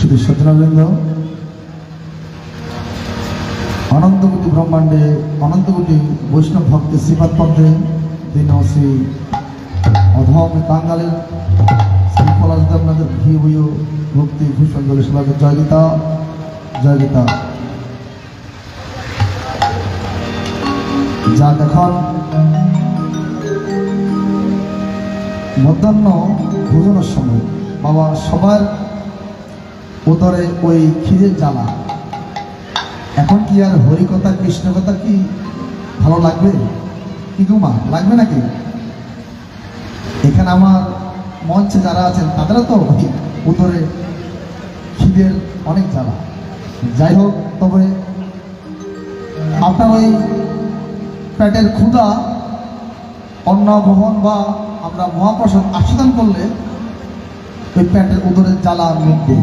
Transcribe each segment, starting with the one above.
শুধু সজ্জনবৃন্দ, অনন্তকোটি ব্রহ্মাণ্ডে অনন্তকোটি বৈষ্ণব ভক্তের শ্রীপাদ পদ্মে দিন শ্রী অধম কাঙ্গালের শ্রী পলাশদেবনাথের ঘি হইয় ভক্তি ভূষণ জলে সবাইকে জয় গীতা, জয় গীতা। যা এখন মধ্যাহ্ন ভোজনের সময় বাবা সবার উদরে ওই খিদের জ্বালা। এখন কি আর হরিকথা কৃষ্ণ কথা কি ভালো লাগবে? কি গুমা লাগবে নাকি? এখানে আমার মঞ্চে যারা আছেন তাদেরও তো উদরে খিদের অনেক জ্বালা। যাই হোক, তবে আপনার ওই পেটের ক্ষুধা অন্ন গ্রহণ বা আমরা মহাপ্রসাদ আস্বাদন করলে ওই পেটের উদরের জ্বালা মিটবে।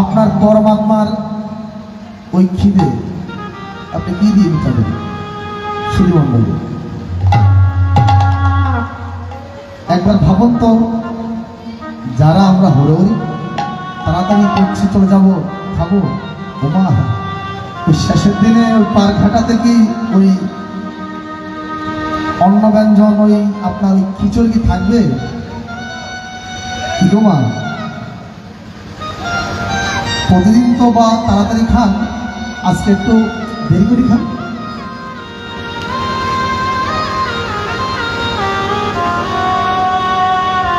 আপনার পরমাত্মার ওই খিদে আপনি কি দিয়ে মিটাবেন? শ্রীমণ্ডলী একবার ভাবুন তো, যারা আমরা হরি তাড়াতাড়ি করছি চলে যাবো খাবো, ওমা ওই শেষের দিনে ওই পার ঘাটাতে কি ওই অন্ন ব্যঞ্জন ওই আপনার ওই খিচুড়ি কি থাকবে? কি গোমা প্রতিদিন তো বা তাড়াতাড়ি খান, আজকে একটু দেরি করে খান।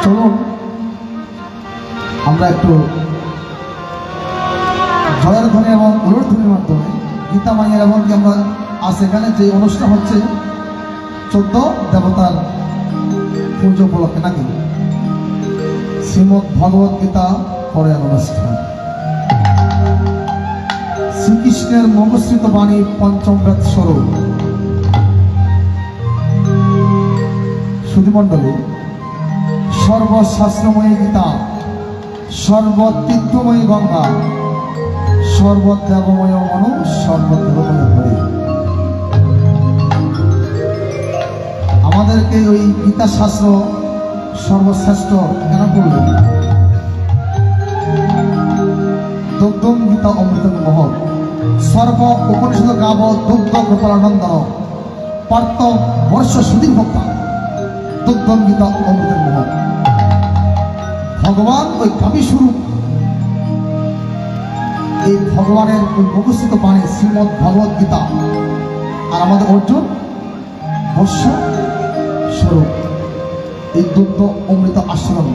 চলুন আমরা একটু জয়ের ধ্বনি এবং উলট ধ্বনির মাধ্যমে গীতা মাইয়ের এমনকি আমরা আজ এখানে যে অনুষ্ঠান হচ্ছে 14 দেবতার পুজো উপলক্ষে নাকি শ্রীমদ্ ভগবত গীতা পড়ার অনুষ্ঠান, শ্রীকৃষ্ণের মমস্মৃত বাণী পঞ্চম বেদ স্বরূপ। সুধীমণ্ডলী, সর্বশাস্ত্রময়ী গীতা, সর্বতীর্থময়ী গঙ্গা, সর্বদেবময় মনু, সর্বদেবময় হরি। আমাদেরকে ওই গীতা শাস্ত্র সর্বশ্রেষ্ঠ কেন করলেন? দুগ্ধম গীতা অমৃতম মহৎ, সর্ব উপনিষদ গাব দুগ্ধ গোপালানন্দন, পার্থ বর্ষ সুদীর ভক্তা, দুগ্ধম গীতা অমৃতম মহৎ। ভগবান ওই কাবি স্বরূপ, এই ভগবানের ওই মুখস্থিত বাণী শ্রীমদ্ ভগবত গীতা, আর আমাদের অর্জুন বর্ষ স্বরূপ এই দুগ্ধ অমৃত আশ্রম।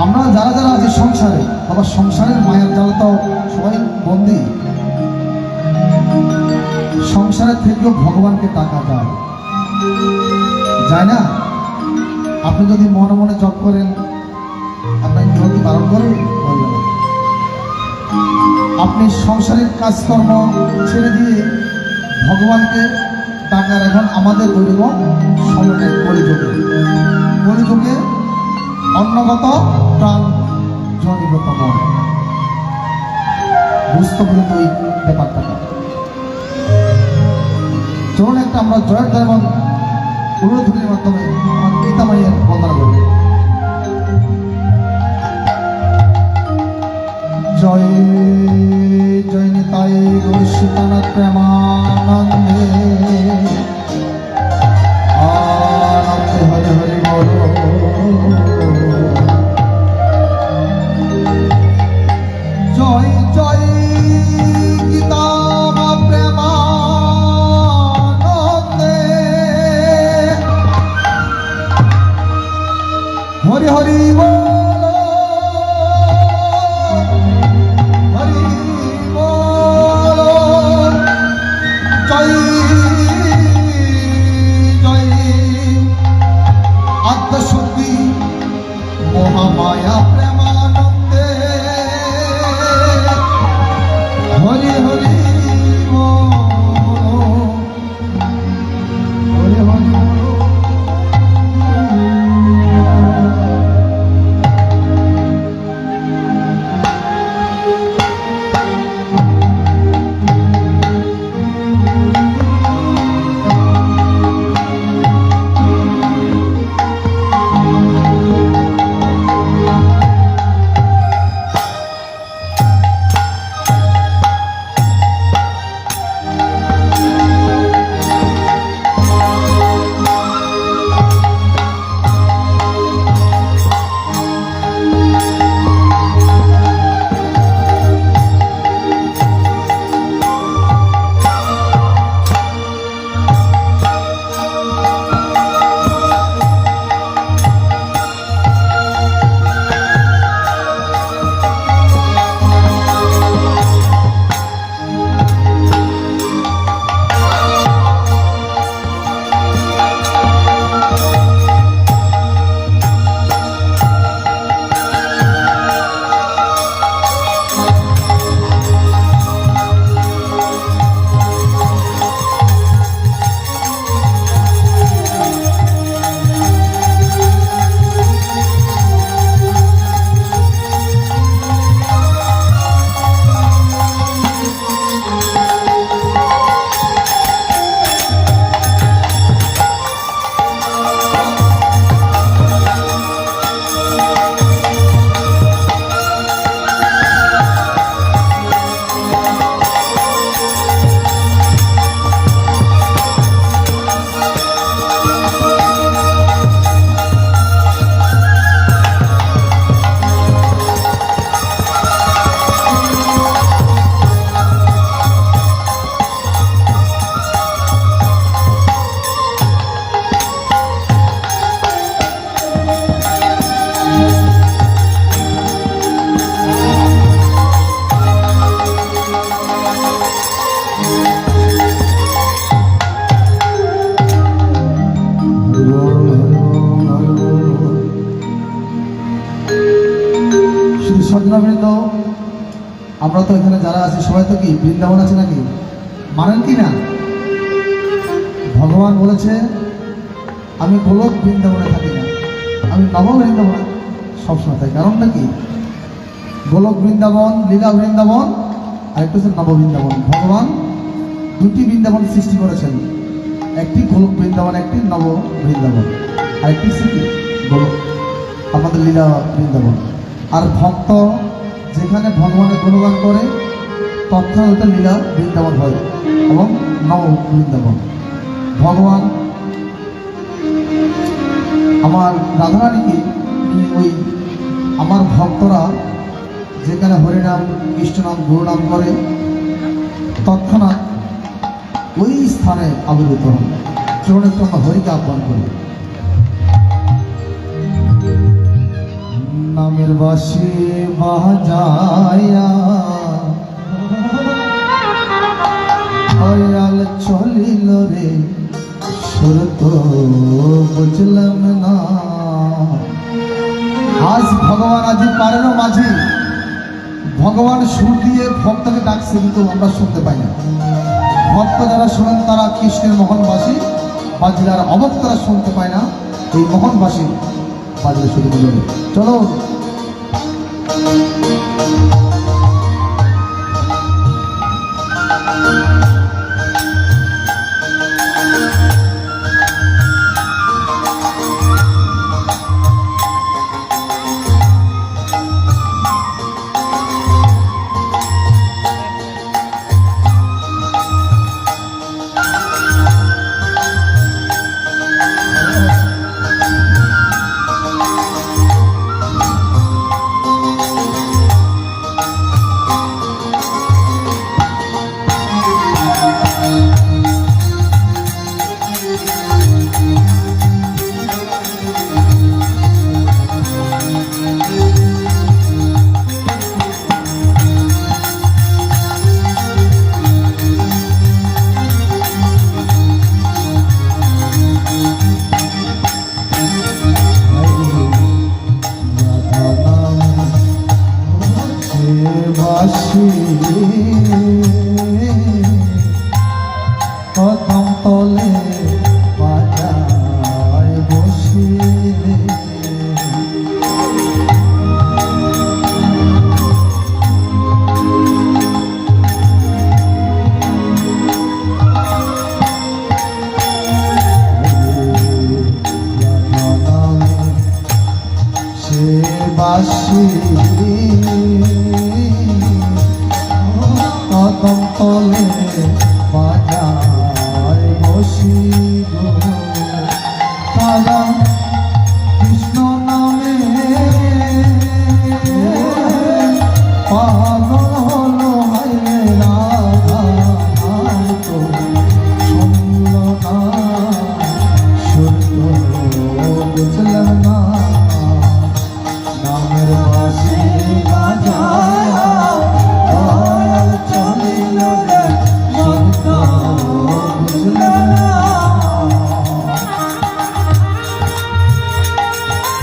আমরা যারা যারা আছি সংসারে, আবার সংসারের মায়ের জাল তো সবাই বন্দি, সংসারের থেকেও ভগবানকে টাকা যায় না। আপনি যদি মনে মনে জপ করেন, আপনাকে কেউ কি বারণ করবে? বলবে না। আপনি সংসারের কাজকর্ম ছেড়ে দিয়ে ভগবানকে টাকার এখন আমাদের ওইরকম সময় নেই। কলিযুগে অন্নগত প্রাণ জনিগত মন, বুঝতে বলে ওই ব্যাপারটা। চলুন একটা আমরা জয়ের দ্বার এবং উলুধ্বনির মাধ্যমে আমার গীতা মাইয়ের বন্দনা করি। জয় জয় নিতাই গৌর সীতানাথ প্রেমানন্দে, আনন্দে হরে হরে বল। জয় জয় গীতা প্রেমানন্দে, হরি হরি বল। মহামায়া প্রেমানন্দে, হরি হরি হরি হরি। সজ্জনবৃন্দ, আমরা তো এখানে যারা আছি সবাই তো কি বৃন্দাবন আছে নাকি? মানেন কি না? ভগবান বলেছে আমি গোলক বৃন্দাবনে থাকি না, আমি নব বৃন্দাবনে সবসময় থাকি। কারণটা কি? গোলক বৃন্দাবন, লীলা বৃন্দাবন, আর একটা হচ্ছে নব বৃন্দাবন। ভগবান দুটি বৃন্দাবন সৃষ্টি করেছেন, একটি গোলক বৃন্দাবন, একটি নব বৃন্দাবন, আর একটি স্মৃতি গোলক আমাদের লীলা বৃন্দাবন। আর ভক্ত যেখানে ভগবানের গুণগান করে তৎক্ষণাৎ ওটা লীলা বৃন্দাবন হয় এবং নব বৃন্দাবন। ভগবান আমার রাধারানীকে ওই আমার ভক্তরা যেখানে হরিনাম, কৃষ্ণনাম, গুরুনাম করে তৎক্ষণাৎ ওই স্থানে আবির্ভূত হন। চরণ একটু আমরা হরিকে আহ্বান করি। নামের বাসি বাজায়া দয়াল চলিল রে, সুর তো বুঝলাম না। আজ ভগবান আজি পারেন মাঝি, ভগবান সুর দিয়ে ভক্তকে ডাকছে কিন্তু আমরা শুনতে পাই না। ভক্ত যারা শোনেন তারা কৃষ্ণের মোহনবাসী বাজলে, আর অভক্তরা শুনতে পায় না এই মোহনবাসী বাজলে। শুধু বলবে চলো কদম তলে বাজায় বসিলে, সে বাসি কদম তলে বাজায় বসি গো। তারা কৃষ্ণ নামে পাগল হলো, হায় রাধা তো শুনল না, শুনল বুঝলাম না। নামের বাসি বাজায় চলিল রে, শুনল বুঝলাম না।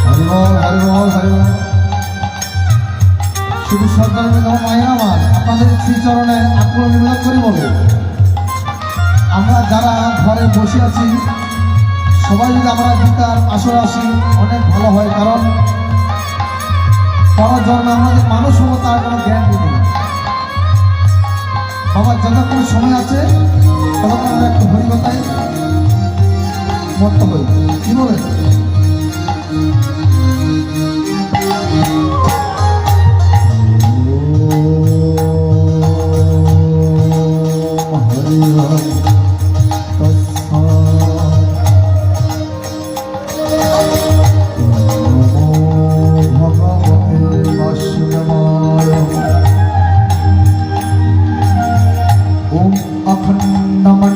হরিবল হরিবল হরিবল। শুধু সরকার মায়ের আমার আপনাদের শ্রীচরণে আকুল নিবেদন করে বলে, আমরা যারা ঘরে বসে আছি সবাই যদি আমরা গীতার আসরে আসি অনেক ভালো হয়। কারণ পরের জন্মে আমাদের মানুষ হবো তার কোনো গ্যারান্টি নেই। বাবার যতক্ষণ সময় আছে ততক্ষণ আমরা একটু হরিকথায় মত্ত হই। কি বলে?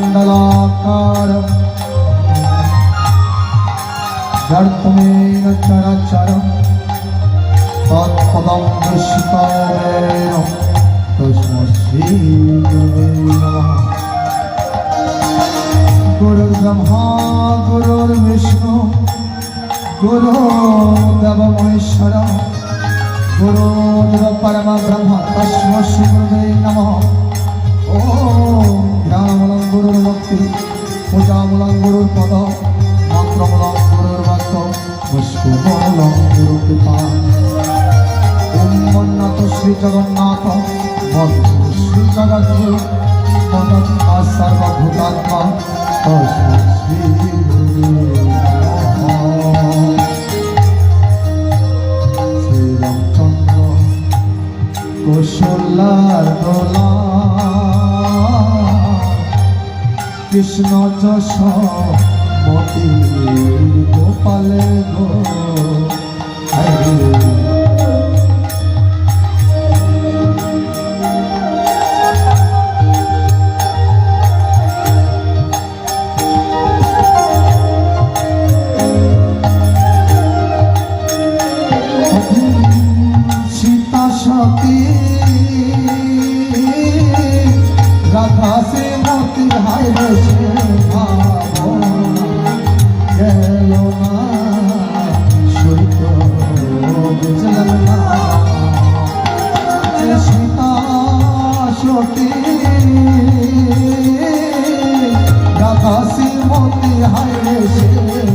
अखण्डमण्डलाकारं व्यर्थमेन चराचरं तत्पदं दर्शितेन तस्मै श्रीगुरुवे नमः। गुरुर्ब्रह्मा गुरुर्विष्णु गुरुर्देवो महेश्वरः गुरुदेव परम ब्रह्म तस्मै श्री गुरुवे नमः। ओम ध्यानमूलं गुरुर्भक्ति पूजामूलं गुरुर्पद मंत्रमूलं गुरुर्वाक्य पुष्पमूलं गुरुकृपा। ओम मन्नाथ श्री जगन्नाथ बंधु श्री जगद्गुरु तदत्मा सर्वभूतात्मा तस्मै श्री गुरुवे नमः। কৌশলার দোলা কৃষ্ণ যশ মতি গোপালে গো সীতা সতী राधा से मोती हाय से भावना गेलो ना शुल्क बुझलना सीता सती राधा से मोती हाय से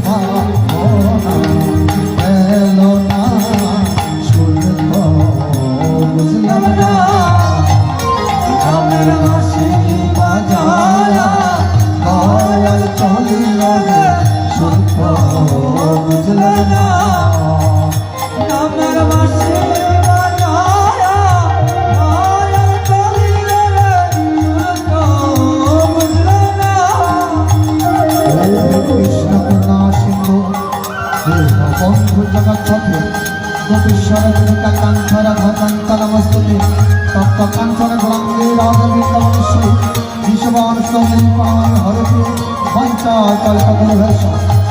भावना गेलो ना शुल्क बुझलना বন্ধু জগৎপথে গোপীশ্বর কাঞ্চন ভজন্তন মস্তুতে তপ্ত কাঞ্চন গৌরাঙ্গে রাজবৃন্দবনেশ্বরী বিশ্ববান সৌমিল্পান হরতে পঞ্চা কল্পতরুভেশ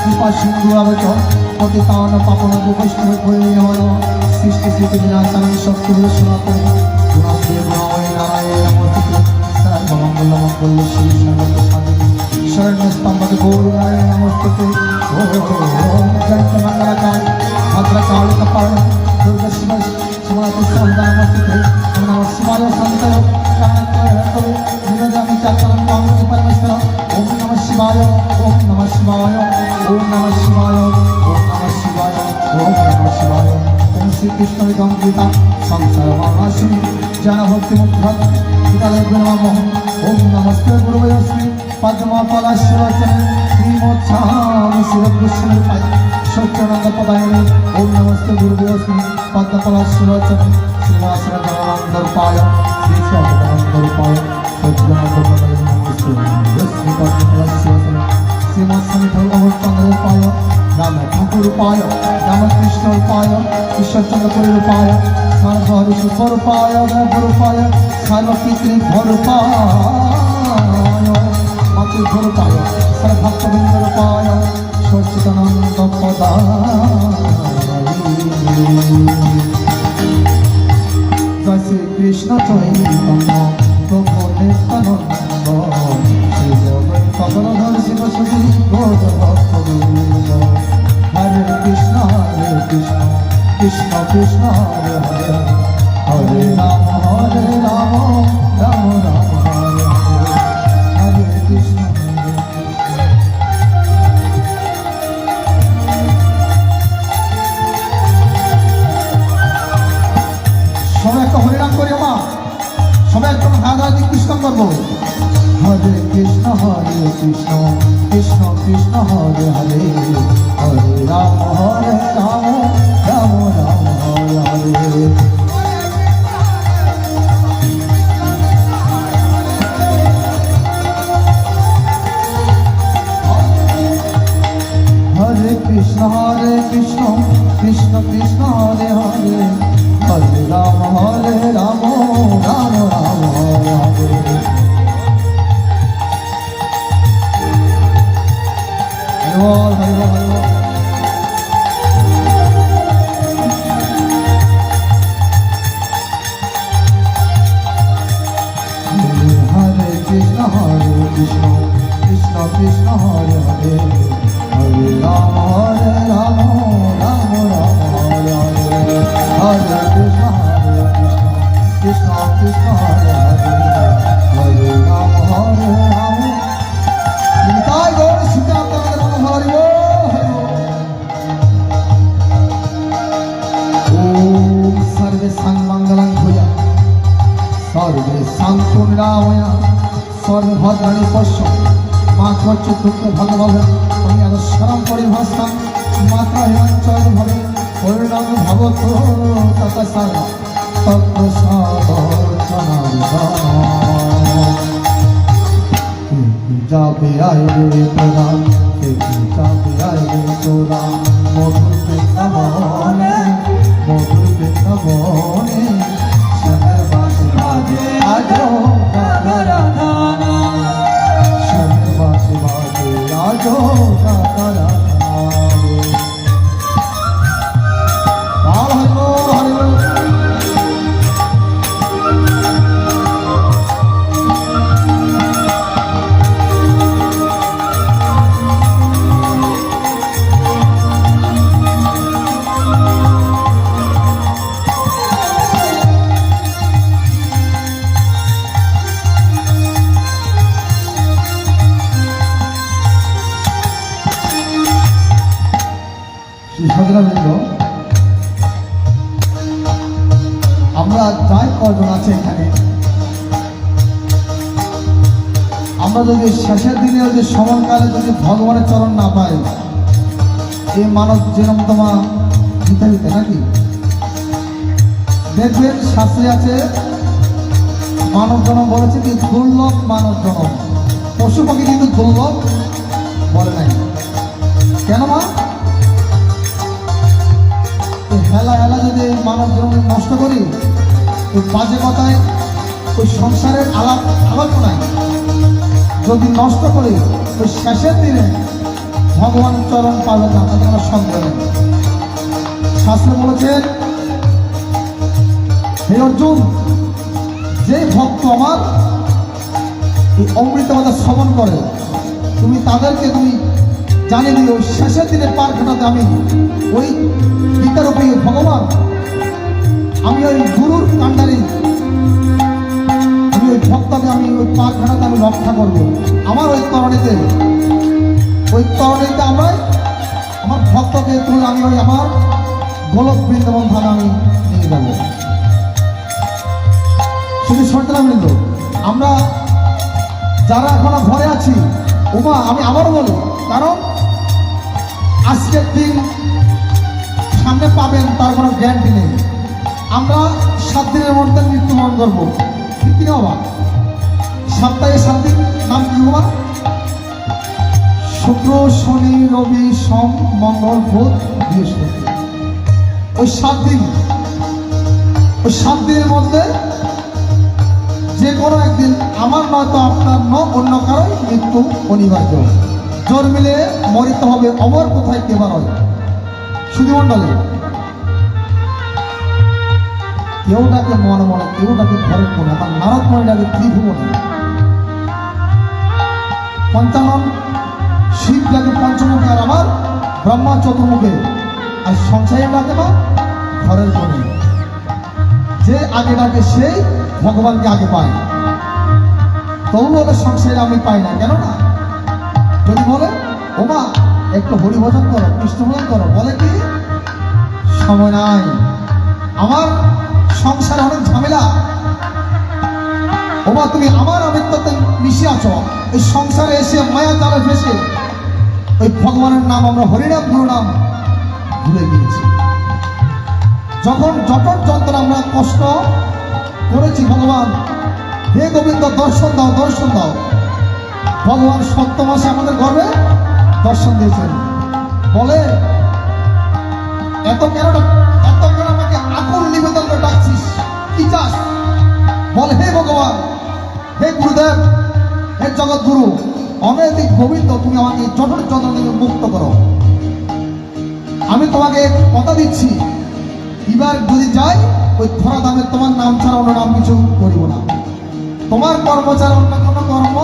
কৃপা সিন্ধু আবচ পতিতান পাপন বৈষ্ণব পরিণমন সৃষ্টি স্মৃতি বিনাশান শত্রু সনাতন গুণাশ্রী গুণময় নারায়ণ নমস্তুতে সর্বমঙ্গল মঙ্গল শ্রী সর্বত সাধনী शरण्य स्तंभक गौर नारायण नमस्ते। ओम जयंत मंगलकाल भद्रकाल कपाल दुर्गा शिव शिवात सौदा नमस्ते। नमः शिवाय संतय प्राणत्रय निरजामि चक्रं पावनि परमेश्वर। ओम नमः शिवाय ओम नमः शिवाय ओम नमः शिवाय ओम नमः शिवाय ओम नमः शिवाय। ओम श्री कृष्ण विदं गीता संसार महानाशिनी जन भक्ति मुद्गत गीता नमः। ओम नमस्ते गुरुवे श्री पद्मफलश्वचन श्रीमोत्सामि शिवकृष्णरूपाय सच्चिदानंदपदायिने। ओम नमस्ते गुरुदेवस्मि पद्मफलश्वचन श्रीवासरानंदरूपाय श्री सच्चिदानंदरूपाय सच्चिदानंदपदायिने नमस्ते। यस्मि पद्मफलश्वचन श्रीमत्स्वामी भगवत्पादरूपाय राम ठाकुरूपाय रामकृष्णरूपाय ईश्वरचंद्रपुरीरूपाय सर्वहरिस्वरूपाय देवरूपाय सर्वपितृभरूपाय मातृभरूपाय सर्वभक्तवृन्दरूपाय सच्चिदानन्दपदायिने। जय श्री कृष्ण चैतन्य प्रभु नित्यानन्द श्री अद्वैत गदाधर शिव सदि गौर भक्तवृन्द। हरे कृष्ण कृष्ण कृष्ण हरे हरे हरे राम राम राम हरे हरे हरे कृष्ण। সবাই একটা হরিনাম করি মা, সবাই একদম হাজার কৃষ্ণ করবো। হরে কৃষ্ণ কৃষ্ণ কৃষ্ণ হরে হরে হরে রাম রাম রাম হরে হরে। हरे कृष्ण कृष्ण कृष्ण हरे हरे हरे राम राम राम हरे हरे। हरि बोल हरि बोल हरि बोल। কৃষ্ণ হরে হরে হরে রাম নিতাই গৌর সীতাকান্ত রাম হরি ওম সর্বে সংমঙ্গলং ভূয়া সর্বে শান্তু নিরাময়া সর্বে ভদ্রাণি পশ্য মাত্র দুঃখ ভগবান আমি অবসরম পরিভাষা মাত্রা হিমাঞ্চল ভবে পরিণাম ভগত তপসারা যাবে আইবে প্রদান যাবে আইবে প্রদান মধুর বৃন্দাবনে মধুর বৃন্দাবনে শ্যামের বাসে বাজে আজ শ্যামের বাসে বাজে আজ আমরা যাই কজন আছে এখানে আমরা যদি শেষের দিনে যদি সময়কালে যদি ভগবানের চরণ না পাই এই মানব জন্ম তোমা দিতে দিতে নাকি দেখবেন শাস্ত্রে আছে মানব জন্ম বলেছে কি দুর্লভ মানব জন্ম পশু পাখি কিন্তু দুর্লভ বলে নাই কেন মা হেলা হেলা যদি মানব জন্ম নষ্ট করি ওই বাজে কথায় ওই সংসারের আলোচনায় যদি নষ্ট করি ওই শেষের দিনে ভগবান চরণ পাবেন না তাদের কোনো সন্দেহ নেই শাস্ত্র বলেছেন হে অর্জুন যে ভক্ত আমার এই অমৃত কথা শ্রবণ করে তুমি তাদেরকে তুমি জানিয়ে দিও শেষের দিনে পার ঘটাতে আমি ওই গীতারূপী ভগবান আমি ওই গুরুর কাণ্ডারি আমি ওই ভক্তকে আমি ওই পার ঘটাতে আমি রক্ষা করবো আমার ওই তরণীতে আমরা আমার ভক্তকে তুলে আমি ওই আমার গোলক বৃন্দাবন ধামে আমি নিয়ে যাবো শুধু সন্তান বৃন্দ আমরা যারা এখনো ঘরে আছি উমা আমি আবারও বলি কারণ আজকের দিন সামনে পাবেন তার কোনো গ্যারান্টি নেই আমরা 7 দিনের মধ্যে মৃত্যুবরণ করবো ঠিক কিনা বাবা সপ্তাহে 7 দিন নাম কি বাবা শুক্র শনি রবি সোম মঙ্গল বুধ বৃহস্পতি ওই 7 দিন ওই 7 দিনের মধ্যে যে কোনো একদিন আমার নয়তো আপনার অন্য কারোই মৃত্যু অনিবার্য জোর মিলে মরিতে হবে অমর কোথায় কেবার হয় শুধু মণ্ডলে কেউ ডাকে মনে মনে কেউ ডাকে ঘরের কোণে আমার নারদ মনে ডাকে ত্রিভুবনে পঞ্চানন শিব ডাকে পঞ্চমুখে আর আমার ব্রহ্মা চতুর্মুখে আর সংসারে ডাকে না ঘরের কোণে যে আগে ডাকে সেই ভগবানকে আগে পায় তবু বলে সংসারে আমি পাই না কেন না যদি বলে ওমা একটু হরিভজন করো কৃষ্ণ ভজন করো বলে কি সময় নাই আমার সংসারে অনেক ঝামেলা ওমা তুমি আমার আমিত্বতে মিশে আছো এই সংসারে এসে মায়া জালে ফেসে ওই ভগবানের নাম আমরা হরিনাম গুরুনাম ভুলে গিয়েছি যখন যখন যন্ত্র আমরা কষ্ট করেছি ভগবান হে গোবিন্দ দর্শন দাও ভগবান 7 মাসে আমাদের গর্বে দর্শন দিয়েছেন বলে এত কেন আমাকে আকুল নিবেদন করে ডাকছিস কি চাস বলে হে ভগবান হে গুরুদেব হে জগৎগুরু অনৈতিক গোবিন্দ তুমি আমাকে জঠর যন্ত্রণা থেকে মুক্ত করো আমি তোমাকে কথা দিচ্ছি এবার যদি যাই ওই ধরা দামে তোমার নাম ছাড়া অন্য নাম কিছু করিব না তোমার কর্ম ছাড়া অন্য কোনো কর্ম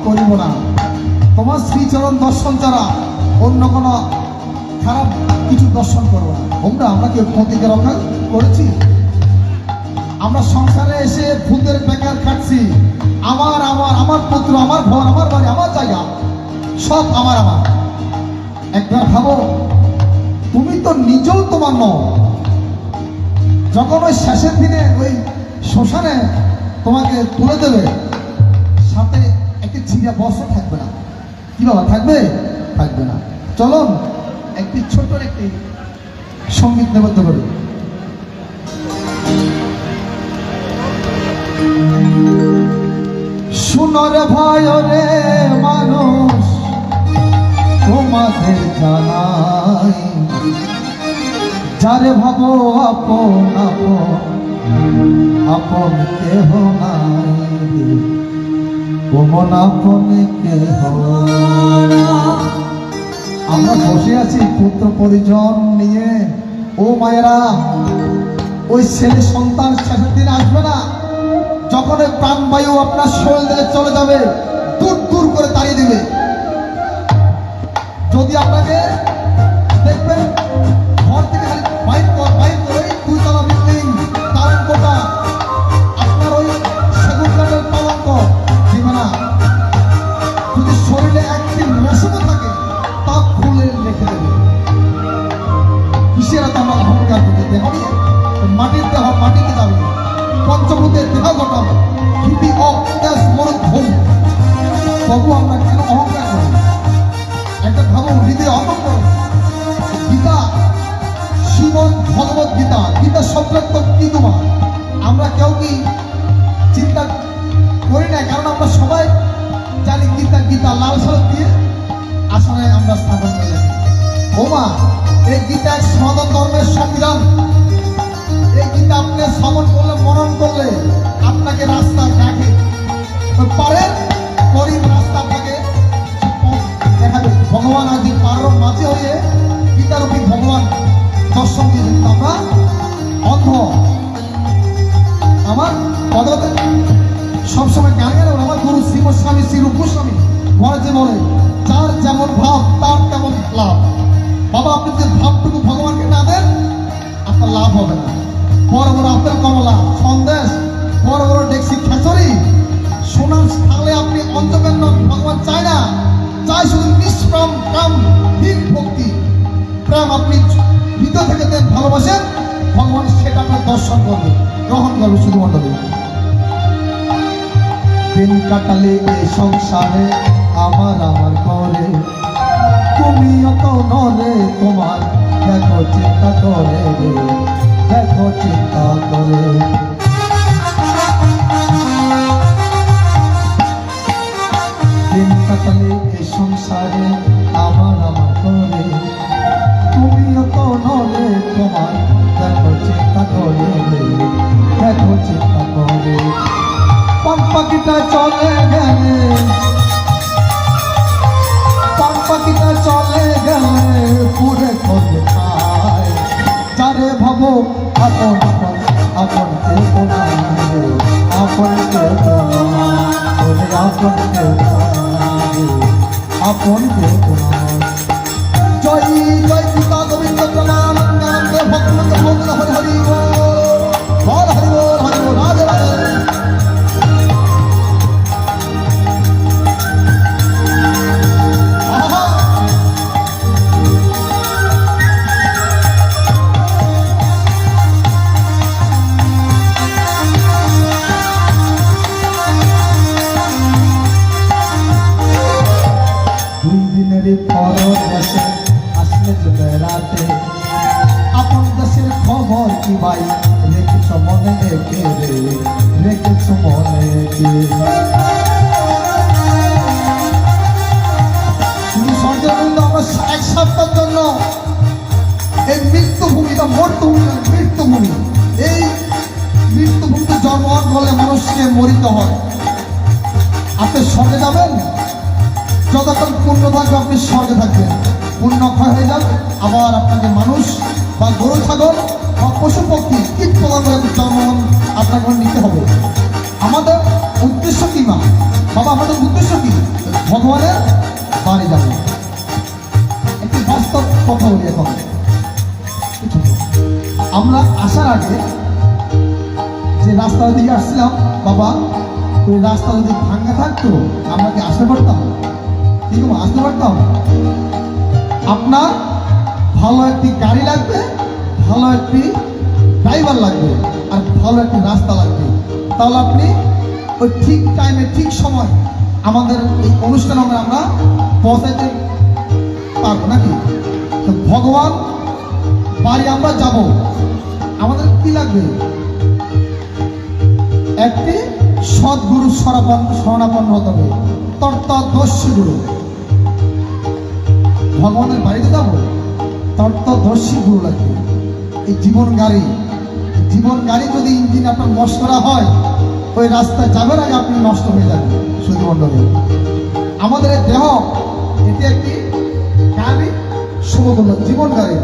করিব না তোমার শ্রীচরণ দর্শন ছাড়া অন্য কোনো খারাপ কিছু দর্শন করবো না আমরা কি ক্ষতিকে রক্ষা করেছি আমরা সংসারে এসে ভূতের বেকার খাচ্ছি, আমার আমার আমার পুত্র, আমার ঘর, আমার বাড়ি, আমার জায়গা, সব আমার আমার। একবার ভাবো, তুমি তো নিজেও তোমার নও। যখন ওই শেষের দিনে ওই শ্মশানে তোমাকে তুলে দেবে, সাথে একটি ছিঁড়া বস্ত্র থাকবে না। কি বাবা, থাকবে? থাকবে না। চলুন একটি ছোট একটি সঙ্গীত নিবেদ্ন করি। শুনর ভয় রে মানুষ তোমাদের জানাই, যারে ভাবো আপন আপন, আপন কেহ নাই, কোমন আপন কেহ। আমরা বসে আছি পুত্র পরিজন নিয়ে। ও মায়েরা, ওই ছেলে সন্তান শেষের দিন আসবে না, যখন ওই প্রাণবায়ু আপনার শরীর থেকে চলে যাবে, দূর দূর করে তাড়িয়ে দিবে। যদি আপনাকে দেখবেন ঘর থেকে খালি বাইক করে 2 তলা বিল্ডিং, দালান কোঠা, আপনার ওই সেগুন কাঠের পালঙ্ক দিবে না। যদি শরীরে একটি মৌসুমও থাকে, তা খুলে রেখে দেবে। কিসের আমরা অহংকার করতে দেহ নিয়ে মাটির দেহ মাটিতে যাবে, পঞ্চভূতের দেহ ঘটাবে, হিপি অফ দেশ মরণ ধন। তবু আমরা কেন অহংকার করি? একটা ভাবো, হৃদয় অহংকার করো। গীতা, শ্রীমদ ভগবত গীতা, গীতা শব্দ কি তোমার? আমরা কেউ কি চিন্তা করি না? কারণ আমরা সবাই জানি গীতা গীতা লাল সাল দিয়ে আসলে আমরা স্থাপন করে যাই। ওমা, এই গীতা এক সনাতন ধর্মের সংবিধান। এই গীতা আপনি শ্রবণ করলে, মনন করলে আপনাকে রাস্তা দেখে পারেন, করিম রাস্তা আপনাকে দেখাবে। ভগবান আজ পারম মাঝে হয়ে গীতারূপী ভগবান দর্শন দিয়েছে, কিন্তু আমরা অন্ধ। আমার পদতে সবসময় গান গেল আমার গুরু শ্রী গোস্বামী, শ্রী রূপ গোস্বামী মহারাজে বলে, যার যেমন ভাব তার তেমন লাভ। বাবা, আপনি যে ভাবটুকু ভগবানকে না দেন, আপনার লাভ হবে না। বড় বড় আপেল কমলা সন্দেশ, বড় বড় ডেক্সি খেচড়ি, সোনার থাকলে আপনি অন্তবেন না। ভগবান চায় না, চাই শুধু নিষ্প্রাম প্রাম হীন ভক্তি। প্রেম আপনি হৃদয় থেকে দেন, ভালোবাসেন, ভগবান সেটা আপনার দর্শন করবে, গ্রহণ করবে। শুধুমাত্র দিন কাটালে এই সংসারে আমার আমার করে, তুমি অত নরে তোমার দেখো চিন্তা করে, দেখো চিন্তা করে। দিন কাটালে এই সংসারে আমার আমার করে, তুমি অত নরে তোমার দেখো চিন্তা করে, দেখো চিন্তা করে। পাখিটা চলে গেলে, পাখিটা চলে গেলে পুরে করে খায়, যারে ভাবো আপন আপন, আপন কেউ নাই, আপন কেউ নাই, আপন কেউ নাই, আপন কেউ নাই। জয় জয় গীতা গোবিন্দ প্রণাম ভক্ত ভক্ত হরি হরি বল, হরি বল, হরি বল, রাধে রাধে। আসলে যে বেড়াতে আপন দেশের খবর কি ভাই রেখেছ মনে, রেখে রেখেছ মনে। শুধু সঞ্জয়বৃন্দ, আমরা 1 সপ্তাহের জন্য এই মৃত্যুভূমিটা, মৃত্যুভূমি, এই মৃত্যুভূমিতে জন্মগ্রহণ করলে মানুষকে মরিতে হয়। আপনি স্বর্গে যাবেন, যতক্ষণ পুণ্য থাকবে আপনি স্বর্গে থাকবেন। পুণ্য ক্ষয় হয়ে যাবে, আবার আপনাকে মানুষ বা গরু ছাগল বা পশু পক্ষী কীট পতঙ্গ জন্মগ্রহণ আপনাকে নিতে হবে। আমাদের উদ্দেশ্য কি মা বাবা? আমাদের উদ্দেশ্য কি? ভগবানের বাড়ি যাবে। একটি বাস্তব কথা বলি এখন। আমরা আসার আগে যে রাস্তা দিয়ে আসছিলাম বাবা, ওই রাস্তা যদি ভাঙ্গা থাকতো আমরা কি আসতে পারতাম? ঠিক আছে, আসতে পারতাম? আপনার ভালো একটি গাড়ি লাগবে, ভালো একটি ড্রাইভার লাগবে, আর ভালো একটি রাস্তা লাগবে। তাহলে আপনি ওই ঠিক টাইমে ঠিক সময় আমাদের এই অনুষ্ঠানে আমরা পৌঁছাইতে পারবো নাকি? তো ভগবান বাড়ি আমরা যাব, আমাদের কি লাগবে? একটি সদ্গুরু শরণাপন্ন হতে হবে, তত্ত্বদর্শী গুরু। ভগবানের বাড়িতে যাবো, তত্ত্বদর্শী গুরু লাগবে। এই জীবন গাড়ি যদি ইঞ্জিন আপনার নষ্ট করা হয়, ওই রাস্তায় যাবেন আগে আপনি নষ্ট হয়ে যাবেন। শুধু মণ্ডলী, আমাদের এই দেহ এটি একটি গাড়ি, শুভ জীবন গাড়ি।